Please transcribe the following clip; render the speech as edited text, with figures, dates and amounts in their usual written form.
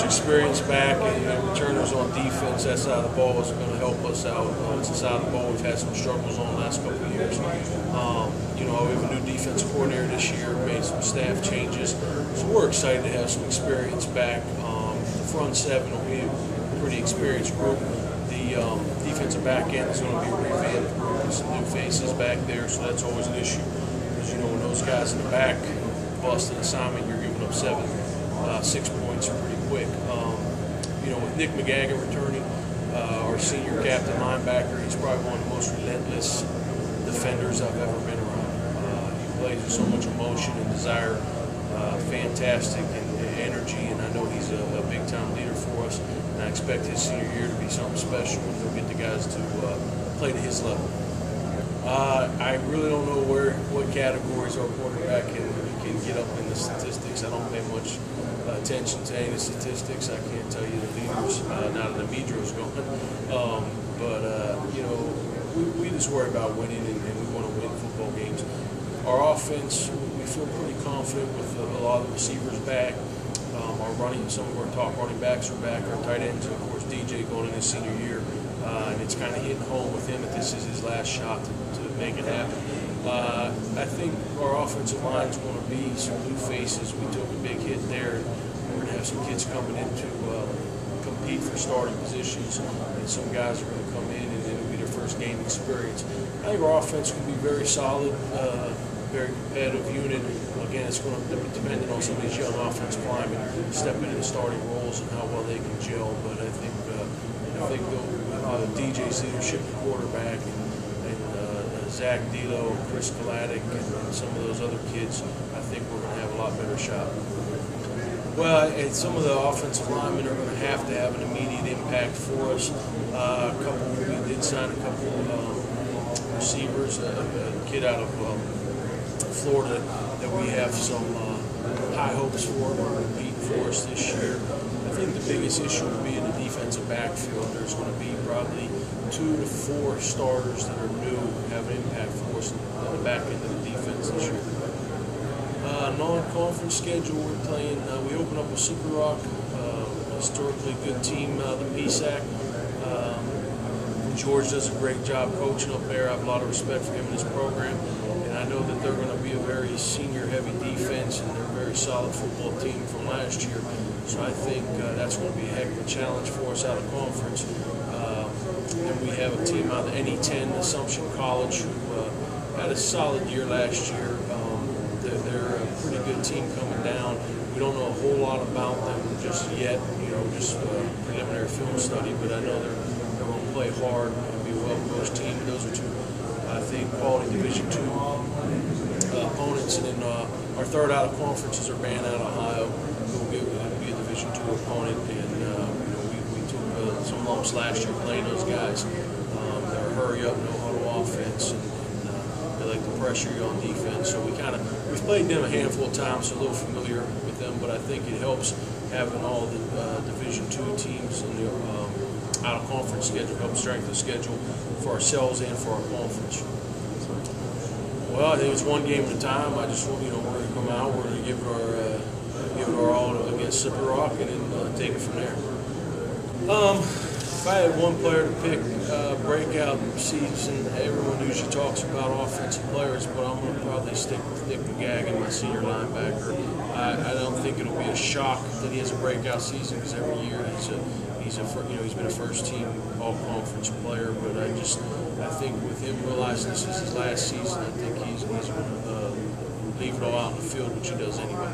experience back and returners on defense. That side of the ball is going to help us out. It's the side of the ball we've had some struggles on the last couple of years. You know, we have a new defensive coordinator this year, made some staff changes, so we're excited to have some experience back. The front seven will be a pretty experienced group. The defensive back end is going to be a revamped group with some new faces back there, so that's always an issue. Because, you know, when those guys in the back bust an assignment, you're giving up 6 points pretty quick. You know, with Nick McGagan returning, our senior captain linebacker, he's probably one of the most relentless defenders I've ever been around. He plays with so much emotion and desire, fantastic and energy, and I know he's a big-time leader for us. And I expect his senior year to be something special, and he'll get the guys to play to his level. I really don't know what categories our quarterback can get up in the statistics. I don't pay much attention to any of the statistics. I can't tell you the leaders, now that the Medro's going. You know, we just worry about winning, and we want to win football games. Our offense, we feel pretty confident with a lot of the receivers back. Some of our top running backs are back. Our tight ends, and of course, DJ going in his senior year. And it's kind of hitting home with him that this is his last shot to make it happen. I think our offensive line is going to be some new faces. We took a big hit there. We're going to have some kids coming in to compete for starting positions, and some guys are going to come in and it'll be their first game experience. I think our offense can be very solid, very competitive unit. Again, it's going to depend on some of these young offensive linemen stepping into starting roles and how well they can gel. But I think DJ's leadership at quarterback and Zach Dilo, Chris Kaladik, and some of those other kids, I think we're going to have a lot better shot. Well, and some of the offensive linemen are going to have an immediate impact for us. We did sign a couple receivers, a kid out of Florida that we have some high hopes for to compete for us this year. I think the biggest issue will be in the defensive backfield. There's going to be probably 2 to 4 starters that are new, have an impact for us on the back end of the defense this year. Non-conference schedule, we're playing, we open up with Super Rock, historically good team, the PSAC. George does a great job coaching up there. I have a lot of respect for him and his program. And I know that they're going to be a very senior-heavy defense, and they're a very solid football team from last year. So I think that's going to be a heck of a challenge for us out of conference. And we have a team out of NE10, Assumption College, who had a solid year last year. They're a pretty good team coming down. We don't know a whole lot about them just yet, you know, just preliminary film study, but I know they're going to play hard and be a well-coached team. Those are two, I think, quality Division II opponents. And then our third out of conference is Urbana out of Ohio, who will be a Division II opponent. And you know, we took some lumps last year playing those guys. They're a hurry-up, no-huddle offense, and they like to pressure you on defense. So we've played them a handful of times, so a little familiar with them. But I think it helps having all the Division II teams in the out-of-conference schedule, help strengthen the schedule for ourselves and for our conference. Well, I think it's one game at a time. I just want, you know, we're going to come out, we're going to give it our all against Super Rock, and then take it from there. If I had one player to pick, breakout season, everyone usually talks about offensive players, but I'm going to probably stick with Nick McGagan, my senior linebacker. I don't think it'll be a shock that he has a breakout season, because every year he's been a first-team all-conference player. But I think with him realizing this is his last season, I think he's going to leave it all out in the field, which he does anyway.